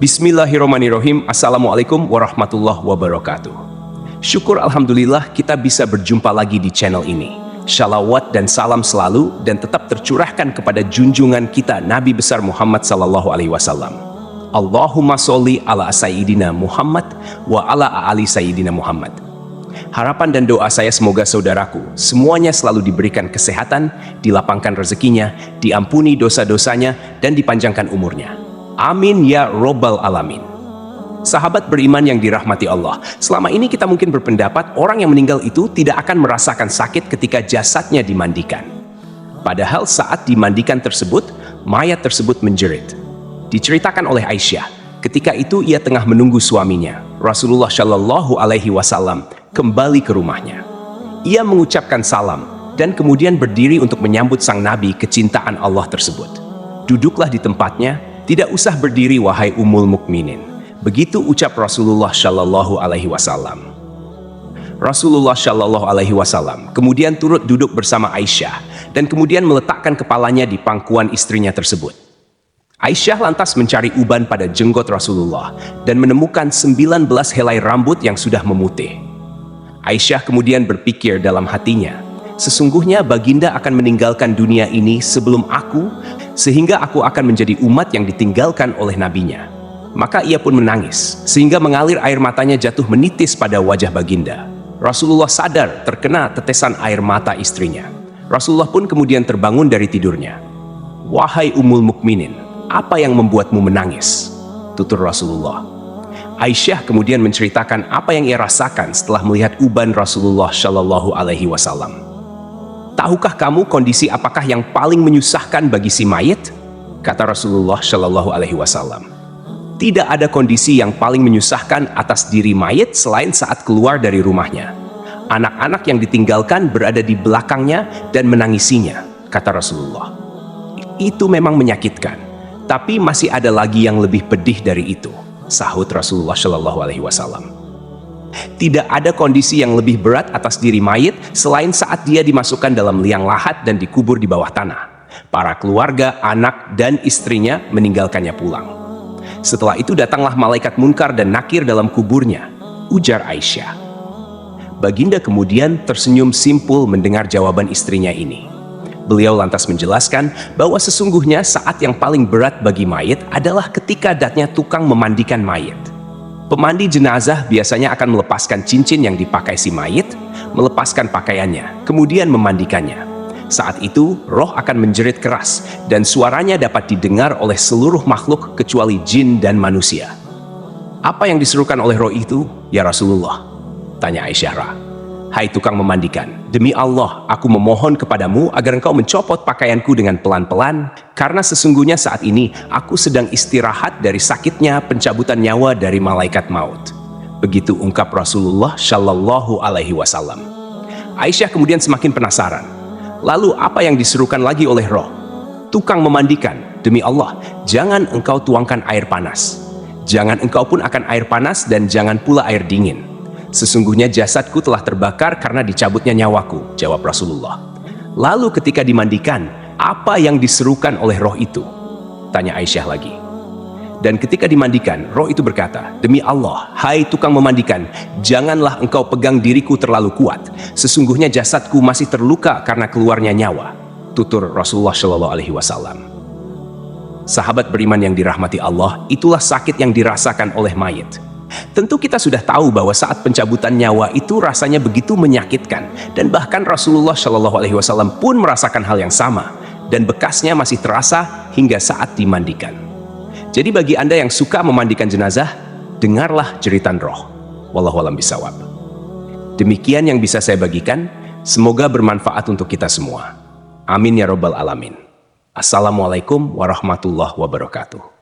Bismillahirrahmanirrahim. Assalamualaikum warahmatullahi wabarakatuh. Syukur alhamdulillah kita bisa berjumpa lagi di channel ini. Shalawat dan salam selalu dan tetap tercurahkan kepada junjungan kita Nabi besar Muhammad sallallahu alaihi wasallam. Allahumma sholli ala sayyidina Muhammad wa ala ali sayyidina Muhammad. Harapan dan doa saya semoga saudaraku semuanya selalu diberikan kesehatan, dilapangkan rezekinya, diampuni dosa-dosanya dan dipanjangkan umurnya. Amin ya robbal alamin. Sahabat beriman yang dirahmati Allah, selama ini kita mungkin berpendapat orang yang meninggal itu tidak akan merasakan sakit ketika jasadnya dimandikan. Padahal saat dimandikan tersebut, mayat tersebut menjerit. Diceritakan oleh Aisyah, ketika itu ia tengah menunggu suaminya, Rasulullah Shallallahu Alaihi Wasallam, kembali ke rumahnya. Ia mengucapkan salam dan kemudian berdiri untuk menyambut sang Nabi kecintaan Allah tersebut. Duduklah di tempatnya. Tidak usah berdiri wahai Ummul Mukminin. Begitu ucap Rasulullah Shallallahu Alaihi Wasallam. Rasulullah Shallallahu Alaihi Wasallam kemudian turut duduk bersama Aisyah dan kemudian meletakkan kepalanya di pangkuan istrinya tersebut. Aisyah lantas mencari uban pada jenggot Rasulullah dan menemukan 19 helai rambut yang sudah memutih. Aisyah kemudian berpikir dalam hatinya, sesungguhnya baginda akan meninggalkan dunia ini sebelum aku, sehingga aku akan menjadi umat yang ditinggalkan oleh nabinya. Maka ia pun menangis, sehingga mengalir air matanya jatuh menitis pada wajah baginda. Rasulullah sadar terkena tetesan air mata istrinya. Rasulullah pun kemudian terbangun dari tidurnya. Wahai Ummul Mukminin, apa yang membuatmu menangis? Tutur Rasulullah. Aisyah kemudian menceritakan apa yang ia rasakan setelah melihat uban Rasulullah Shallallahu Alaihi Wasallam. Tahukah kamu kondisi apakah yang paling menyusahkan bagi si mayit? Kata Rasulullah Shallallahu Alaihi Wasallam. Tidak ada kondisi yang paling menyusahkan atas diri mayit selain saat keluar dari rumahnya. Anak-anak yang ditinggalkan berada di belakangnya dan menangisinya, kata Rasulullah. Itu memang menyakitkan, tapi masih ada lagi yang lebih pedih dari itu, sahut Rasulullah Shallallahu Alaihi Wasallam. Tidak ada kondisi yang lebih berat atas diri mayit selain saat dia dimasukkan dalam liang lahat dan dikubur di bawah tanah. Para keluarga, anak, dan istrinya meninggalkannya pulang. Setelah itu datanglah malaikat munkar dan nakir dalam kuburnya, ujar Aisyah. Baginda kemudian tersenyum simpul mendengar jawaban istrinya ini. Beliau lantas menjelaskan bahwa sesungguhnya saat yang paling berat bagi mayit adalah ketika datangnya tukang memandikan mayit. Pemandi jenazah biasanya akan melepaskan cincin yang dipakai si mayit, melepaskan pakaiannya, kemudian memandikannya. Saat itu, roh akan menjerit keras dan suaranya dapat didengar oleh seluruh makhluk kecuali jin dan manusia. Apa yang diserukan oleh roh itu, ya Rasulullah? Tanya Aisyah. Hai tukang memandikan, demi Allah, aku memohon kepadamu agar engkau mencopot pakaianku dengan pelan-pelan, karena sesungguhnya saat ini aku sedang istirahat dari sakitnya pencabutan nyawa dari malaikat maut. Begitu ungkap Rasulullah Shallallahu Alaihi Wasallam. Aisyah kemudian semakin penasaran. Lalu apa yang diserukan lagi oleh roh? Tukang memandikan, demi Allah, jangan engkau tuangkan air panas. Jangan engkau pun akan air panas dan jangan pula air dingin. Sesungguhnya jasadku telah terbakar karena dicabutnya nyawaku, jawab Rasulullah. Lalu ketika dimandikan, apa yang diserukan oleh roh itu? Tanya Aisyah lagi. Dan ketika dimandikan, roh itu berkata, demi Allah, hai tukang memandikan, janganlah engkau pegang diriku terlalu kuat. Sesungguhnya jasadku masih terluka karena keluarnya nyawa. Tutur Rasulullah Shallallahu Alaihi Wasallam. Sahabat beriman yang dirahmati Allah, itulah sakit yang dirasakan oleh mayit. Tentu kita sudah tahu bahwa saat pencabutan nyawa itu rasanya begitu menyakitkan, dan bahkan Rasulullah Shallallahu Alaihi Wasallam pun merasakan hal yang sama, dan bekasnya masih terasa hingga saat dimandikan. Jadi bagi Anda yang suka memandikan jenazah, dengarlah jeritan roh. Wallahu a'lam bishawab. Demikian yang bisa saya bagikan, semoga bermanfaat untuk kita semua. Amin ya robbal alamin. Assalamualaikum warahmatullahi wabarakatuh.